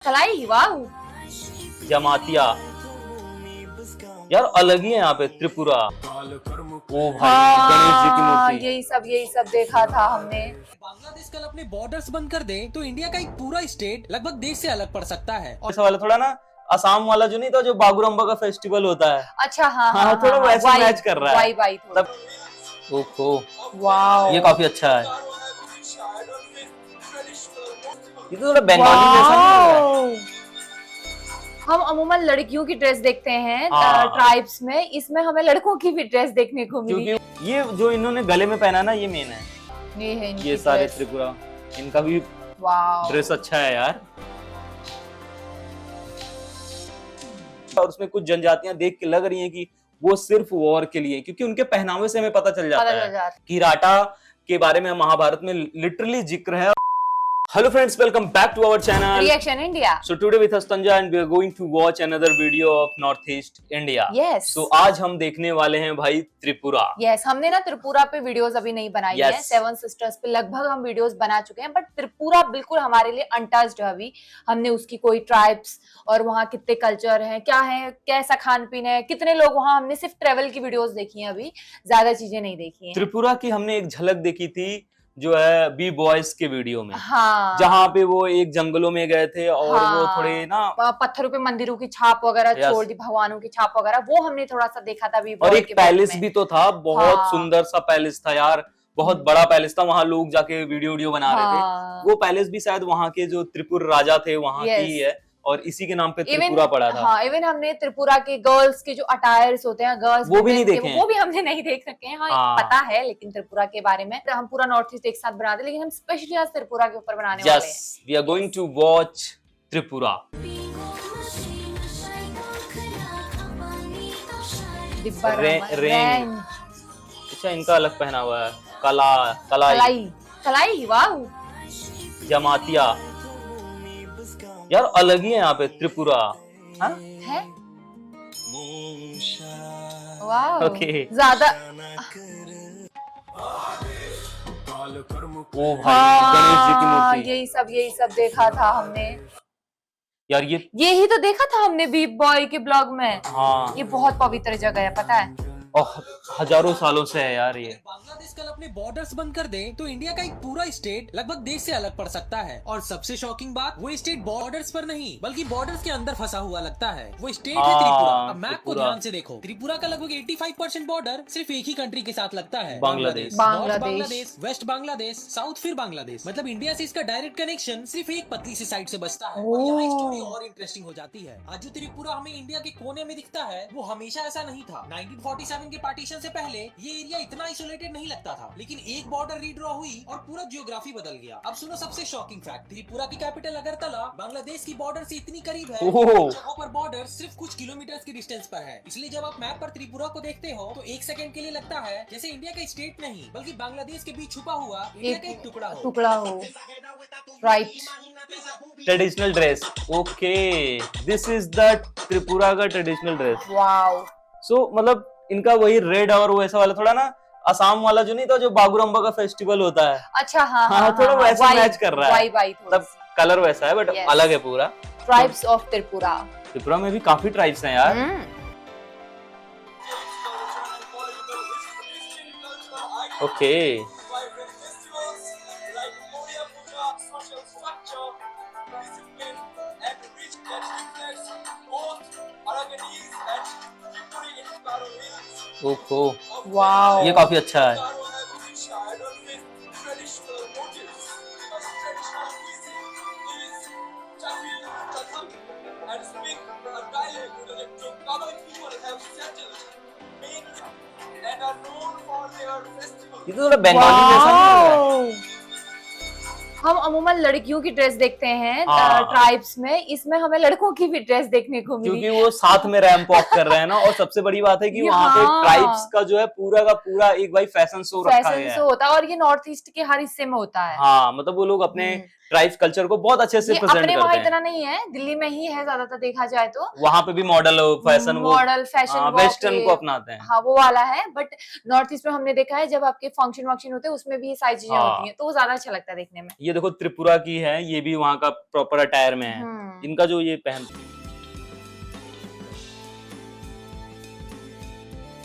कलाई, वाह। जमातिया यार अलग ही है यहाँ पे त्रिपुरा। ओ भाई गणेश जी की हाँ, मूर्ति। यही सब देखा था हमने। बांग्लादेश कल अपने बॉर्डर्स बंद कर दे तो इंडिया का एक पूरा स्टेट लगभग देश से अलग पड़ सकता है। और ऐसा वाला थोड़ा ना असम वाला जो नहीं था, जो बागुरम्बा का फेस्टिवल होता है। अच्छा, हाँ हाँ, थोड़ा वैसा मैच कर रहा है। वाई थोड़ा। ओहो वाह, ये काफी अच्छा है। ये तो थोड़ा बंगाली जैसा नहीं लग रहा है? हम अमूमन लड़कियों की ड्रेस देखते हैं हाँ। ट्राइब्स में, इसमें हमें लड़कों की भी ड्रेस देखने को मिली। क्योंकि ये जो इन्होंने गले में पहना ना, ये मेन है। ये है इनकी ये सारे ड्रेस। त्रिपुरा, इनका भी वाह, ड्रेस अच्छा है यार। और उसमें कुछ जनजातियां देख के लग रही हैं कि वो सिर्फ वॉर के लिए, क्योंकि उनके पहनावे से हमें पता चल जाता है। किराटा के बारे में महाभारत में लिटरली जिक्र है। Hello friends, welcome back to our channel Reaction India. So today with us Tanja and we are going to watch another video of Northeast India. Yes. So आज हम देखने वाले हैं भाई त्रिपुरा। Yes, हमने ना त्रिपुरा पे वीडियोस अभी नहीं बनाई Yes. है। सेवन सिस्टर्स पे लगभग हम वीडियोस बना चुके हैं, बट त्रिपुरा बिल्कुल हमारे लिए अनटच्ड है अभी। हमने उसकी कोई ट्राइब्स और वहाँ कितने कल्चर हैं, क्या है, कैसा खान पीन है, कितने लोग वहाँ, हमने सिर्फ ट्रेवल की वीडियोस देखी हैं अभी, ज्यादा चीजें नहीं देखी हैं। त्रिपुरा की हमने एक झलक देखी थी जो है बी बॉयज के वीडियो में। हाँ, जहाँ पे वो एक जंगलों में गए थे और हाँ, वो थोड़े ना पत्थरों पे मंदिरों की छाप वगैरह छोड़ दी, भगवानों की छाप वगैरह, वो हमने थोड़ा सा देखा था अभी। और एक पैलेस भी तो था, बहुत हाँ। सुंदर सा पैलेस था यार, बहुत बड़ा पैलेस था। वहां लोग जाके वीडियो बना रहे हाँ। थे। वो पैलेस भी शायद वहां के जो त्रिपुर राजा थे वहां की ही है, और इसी के नाम पे त्रिपुरा पड़ा था। हाँ, इवन हमने त्रिपुरा के गर्ल्स के जो अटायर्स होते हैं, गर्ल्स वो भी नहीं देखे हैं। वो भी हमने नहीं देख सके हैं। हाँ, पता है, लेकिन त्रिपुरा के बारे में हम पूरा नॉर्थ ईस्ट एक साथ बनाते, लेकिन हम स्पेशली आज त्रिपुरा के ऊपर बनाने वाले हैं। Yes, we are going to watch Tripura. रेंग। अच्छा, इनका अलग पहना हुआ है। कलाई कलाई, वाह। जमातिया यार अलग ही है यहाँ पे त्रिपुरा। हाँ? है, वाह। ओके। ज्यादा ओ भाई गणेश जी की हाँ, मूर्ति। यही सब देखा था हमने। यार यही तो देखा था हमने बीप बॉय के ब्लॉग में। हाँ, ये बहुत पवित्र जगह है, पता है। और हजारों सालों से है यार ये। बांग्लादेश कल अपने बॉर्डर्स बंद कर दे तो इंडिया का एक पूरा स्टेट लगभग देश से अलग पड़ सकता है। और सबसे शॉकिंग बात, वो स्टेट बॉर्डर्स पर नहीं बल्कि बॉर्डर्स के अंदर फंसा हुआ लगता है। वो स्टेट है त्रिपुरा। अब मैप को ध्यान से देखो, त्रिपुरा का लगभग 85% बॉर्डर सिर्फ एक ही कंट्री के साथ लगता है, Bangladesh. North Bangladesh, west Bangladesh, south फिर बांग्लादेश। मतलब इंडिया से इसका डायरेक्ट कनेक्शन सिर्फ एक पतली सी साइड से बचता है। और यहाँ स्टोरी और इंटरेस्टिंग हो जाती है। आज जो त्रिपुरा हमें इंडिया के कोने में दिखता है, वो हमेशा ऐसा नहीं था। 1947 के पार्टीशन से पहले ये एरिया इतना आइसोलेटेड नहीं लगता था, लेकिन एक बॉर्डर रीड्रॉ हुई और पूरा जियोग्राफी बदल गया। अब सुनो सबसे शॉकिंग फैक्ट, त्रिपुरा की कैपिटल अगरतला बांग्लादेश की बॉर्डर से इतनी करीब है, जहाँ पर बॉर्डर सिर्फ कुछ किलोमीटर की डिस्टेंस पर है। इसलिए जब आप मैप पर त्रिपुरा को देखते हो तो एक सेकंड के लिए लगता है जैसे इंडिया का स्टेट नहीं बल्कि बांग्लादेश के बीच छुपा हुआ इंडिया का एक टुकड़ा हो। Right. Traditional dress, okay, this is the Tripura का ट्रेडिशनल ड्रेस। वाओ। सो मतलब इनका वही रेड और वो ऐसा वाला थोड़ा ना असम वाला जो नहीं था, जो बागुरम्बा का फेस्टिवल होता है। अच्छा, हाँ, थोड़ा वैसा मैच कर रहा है। मतलब कलर वैसा है बट अलग है पूरा। Tribes of Tripura. त्रिपुरा में भी काफी ट्राइब्स हैं यार। ओके। ओहो वाओ, ये काफी अच्छा है। ये तो थोड़ा बंगाली जैसा नहीं लग रहा है? हम अमूमन लड़कियों की ड्रेस देखते हैं हाँ। ट्राइब्स में, इसमें हमें लड़कों की भी ड्रेस देखने को मिली। क्योंकि वो साथ में रैंप वॉक कर रहे हैं ना, और सबसे बड़ी बात है कि वहाँ पे हाँ। ट्राइब्स का जो है पूरा का पूरा एक भाई फैशन शो रखा गया है। होता है, और ये नॉर्थ ईस्ट के हर हिस्से में होता है। हाँ, मतलब वो लोग अपने ट्राइब्स कल्चर को बहुत अच्छे से ये प्रेजेंट अपने करते वहाँ हैं। इतना नहीं है, दिल्ली में ही है ज्यादातर देखा जाए तो। वहां पे भी model fashion model fashion western को अपनाते हैं। हाँ वो वाला है, बट नॉर्थ ईस्ट में हमने देखा है जब आपके फंक्शन वंक्शन होते हैं उसमें भी ये सारी चीजें होती हैं, तो वो ज्यादा अच्छा लगता है देखने में। ये देखो त्रिपुरा की है, ये भी वहाँ का प्रॉपर अटायर में है। इनका जो ये पहन,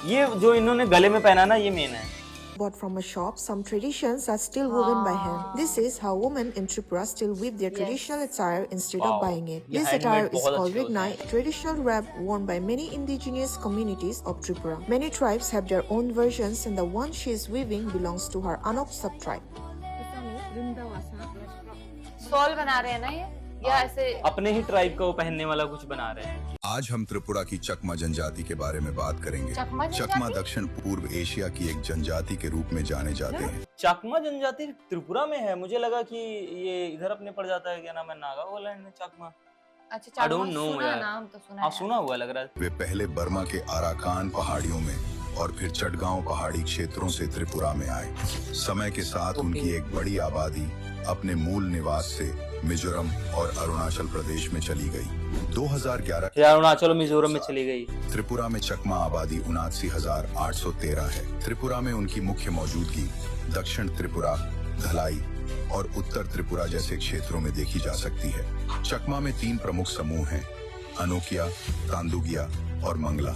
ये जो इन्होंने गले में पहना ना, ये मेन है। Bought from a shop, some traditions are still woven by hand. This is how women in Tripura still weave their traditional attire instead Wow. of buying it. ये This handmade attire is बहुत called अच्छे होते Rignai, हैं। a traditional wrap worn by many indigenous communities of Tripura. Many tribes have their own versions, and the one she is weaving belongs to her Anok subtribe. सॉल बना रहे हैं ना ये, या ऐसे अपने ही ट्राइब को पहनने वाला कुछ बना रहे हैं। आज हम त्रिपुरा की चकमा जनजाति के बारे में बात करेंगे। चकमा जनजाति? चकमा दक्षिण पूर्व एशिया की एक जनजाति के रूप में जाने जाते हैं। चकमा जनजाति त्रिपुरा में है, मुझे लगा कि ये इधर अपने पड़ जाता है, क्या नाम है, नागालैंड में चकमा। अच्छा I don't know सुना यार। नाम तो सुना हाँ है। सुना हुआ लग रहा है। वे पहले बर्मा के आराकान पहाड़ियों में और फिर चटगांव पहाड़ी क्षेत्रों से त्रिपुरा में आए। समय के साथ उनकी एक बड़ी आबादी अपने मूल निवास से मिजोरम और अरुणाचल प्रदेश में चली गई। 2011 फिर अरुणाचल और मिजोरम में चली गई। त्रिपुरा में चकमा आबादी 79,813 है। त्रिपुरा में उनकी मुख्य मौजूदगी दक्षिण त्रिपुरा, धलाई और उत्तर त्रिपुरा जैसे क्षेत्रों में देखी जा सकती है। चकमा में 3 प्रमुख समूह हैं, अनोकिया, तांदुगिया और मंगला।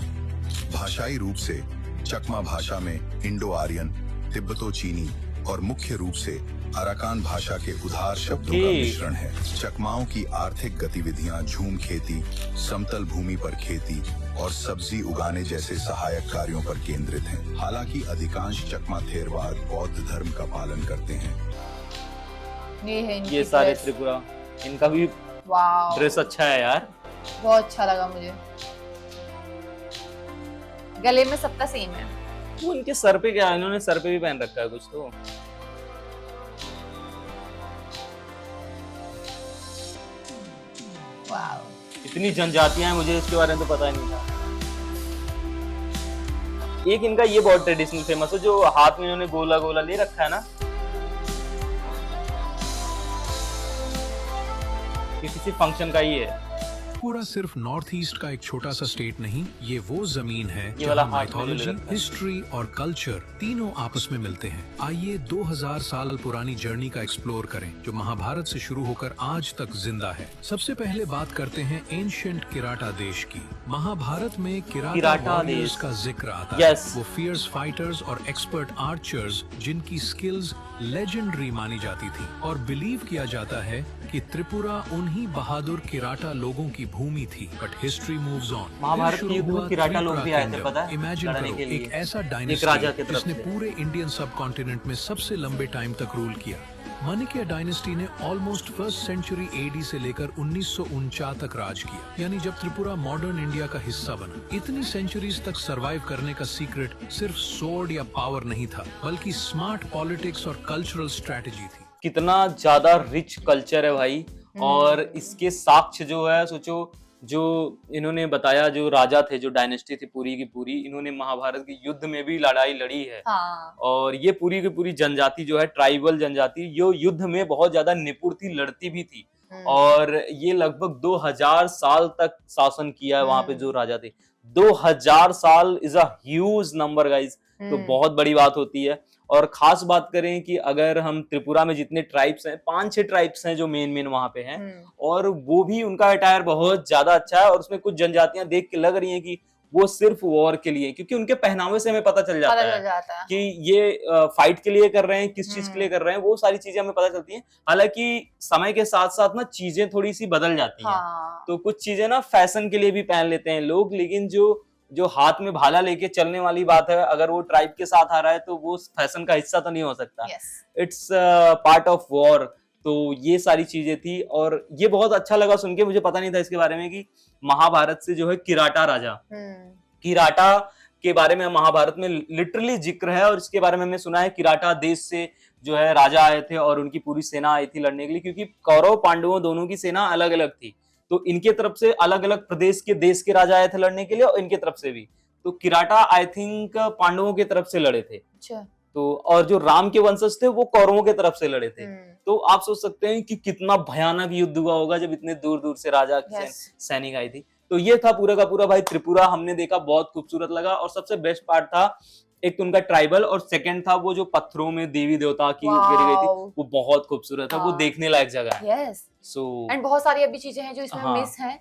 भाषाई रूप से चकमा भाषा में इंडो आर्यन, तिब्बतो चीनी और मुख्य रूप से अराकान भाषा के उधार शब्दों का मिश्रण है। चकमाओं की आर्थिक गतिविधियां झूम खेती, समतल भूमि पर खेती और सब्जी उगाने जैसे सहायक कार्यों पर केंद्रित हैं। हालांकि अधिकांश चकमा थेरवाद बौद्ध धर्म का पालन करते हैं। ये है इनकी ये सारे dress। त्रिपुरा, इनका भी वाव, ड्रेस अच्छा है यार। बहुत अच्छा लगा मुझे। गले में सबका सेम है। वो इनके सर पे क्या, इन्होंने सर पे भी पहन रखा है कुछ तो। वाव, इतनी जनजातियां हैं, मुझे इसके बारे में तो पता ही नहीं था। एक इनका ये बहुत ट्रेडिशनल फेमस है, जो हाथ में इन्होंने गोला गोला ले रखा है ना, ये किसी फंक्शन का ही है। पूरा सिर्फ नॉर्थ ईस्ट का एक छोटा सा स्टेट नहीं, ये वो जमीन है ये वाला जहाँ हाथ में जो ले माइथोलॉजी, रखा है। हिस्ट्री और कल्चर तीनों आपस में मिलते हैं। आइए 2000 साल पुरानी जर्नी का एक्सप्लोर करें, जो महाभारत से शुरू होकर आज तक जिंदा है। सबसे पहले बात करते हैं एंशिएंट किराटा देश की। महाभारत में किराटा किराटा वॉरियर्स देश। का जिक्र आता है। Yes. वो फियर्स फाइटर्स और एक्सपर्ट आर्चर्स जिनकी स्किल्स लेजेंडरी मानी जाती थी, और बिलीव किया जाता है कि त्रिपुरा उन्हीं बहादुर किराटा लोगों की भूमि थी। But history moves on. Mahabharat के युद्ध में किराटा लोग भी आए थे, पता है? इमेजिन लड़ने करो, के लिए। एक ऐसा एक राजा डायनेस्टी की तरफ जिसने से। पूरे इंडियन सब कॉन्टिनेंट में सबसे लंबे टाइम तक रूल किया। माणिक्य डायनेस्टी ने ऑलमोस्ट 1st सेंचुरी एडी से लेकर 1949 तक राज किया, यानी जब त्रिपुरा मॉडर्न इंडिया का हिस्सा बना। इतनी सेंचुरीज तक सरवाइव करने का सीक्रेट सिर्फ स्वॉर्ड या पावर नहीं था, बल्कि स्मार्ट पॉलिटिक्स और कल्चरल स्ट्रेटेजी थी। कितना ज्यादा रिच कल्चर है भाई, और इसके साक्ष्य जो है, सोचो जो इन्होंने बताया, जो राजा थे, जो डायनेस्टी थी पूरी की पूरी, इन्होंने महाभारत के युद्ध में भी लड़ाई लड़ी है। हाँ। और ये पूरी की पूरी जनजाति जो है, ट्राइबल जनजाति, जो युद्ध में बहुत ज्यादा निपुण थी, लड़ती भी थी। और ये लगभग 2000 साल तक शासन किया है वहां पे जो राजा थे। 2000 साल is a huge number guys, तो बहुत बड़ी बात होती है। और खास बात करें कि अगर हम त्रिपुरा में जितने ट्राइब्स हैं, 5-6 ट्राइब्स हैं जो मेन वहां पे हैं, और वो भी उनका अटायर बहुत ज्यादा अच्छा है। और उसमें कुछ जनजातियां देख के लग रही हैं कि वो सिर्फ वॉर के लिए, क्योंकि उनके पहनावे से हमें पता चल जाता है कि ये फाइट के लिए कर रहे हैं, किस चीज के लिए कर रहे हैं, वो सारी चीजें हमें पता चलती हैं। हालांकि समय के साथ साथ ना चीजें थोड़ी सी बदल जाती हैं। हाँ। तो कुछ चीजें ना फैशन के लिए भी पहन लेते हैं लोग, लेकिन जो हाथ में भाला लेके चलने वाली बात है, अगर वो ट्राइब के साथ आ रहा है तो वो फैशन का हिस्सा तो नहीं हो सकता। It's part of war. तो ये सारी चीजें थी, और ये बहुत अच्छा लगा सुन के, मुझे पता नहीं था इसके बारे में कि महाभारत से जो है किराटा राजा, किराटा के बारे में महाभारत में लिटरली जिक्र है। और इसके बारे में हमने सुना है, किराटा देश से जो है राजा आए थे और उनकी पूरी सेना आई थी लड़ने के लिए, क्योंकि कौरव पांडवों दोनों की सेना अलग अलग थी। तो इनके तरफ से अलग अलग प्रदेश के देश के राजा आए थे लड़ने के लिए, और इनके तरफ से भी। तो किराटा आई थिंक पांडवों की तरफ से लड़े थे। अच्छा। तो और जो राम के वंशज थे वो कौरवों के तरफ से लड़े थे। तो आप सोच सकते हैं कि कितना भयानक युद्ध हुआ होगा जब इतने दूर दूर से राजा की Yes. सैनिक आई थी। तो ये था पूरा का पूरा भाई त्रिपुरा, हमने देखा, बहुत खूबसूरत लगा। और सबसे बेस्ट पार्ट था एक तो उनका ट्राइबल, और सेकंड था वो जो पत्थरों में देवी देवता की गिर गई थी, Wow. वो बहुत खूबसूरत था। वो हाँ। देखने लायक जगह है। यस सो एंड बहुत सारी अभी चीजें हैं जो इसमें हाँ। मिस हैं।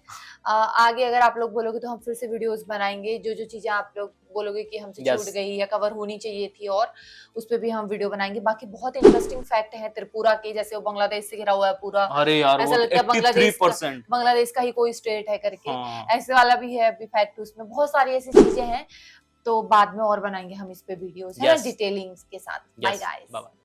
आगे अगर आप लोग बोलोगे तो हम फिर से वीडियोस बनाएंगे, जो जो चीजें आप लोग बोलोगे कि हमसे Yes. छूट गई या कवर होनी चाहिए थी, और उस पे भी हम वीडियो बनाएंगे। बाकी बहुत इंटरेस्टिंग फैक्ट है त्रिपुरा के, जैसे वो बांग्लादेश से घिरा हुआ है पूरा, अरे यार ऐसा वो लगता है बांग्लादेश 83%। बांग्लादेश का ही कोई स्टेट है करके, हाँ। ऐसे वाला भी है अभी फैक्ट उसमें। बहुत सारी ऐसी चीजें हैं, तो बाद में और बनाएंगे हम इस पे वीडियोस है ना, Yes. डिटेलिंग्स के साथ। Bye Yes. गाइस। Bye-bye.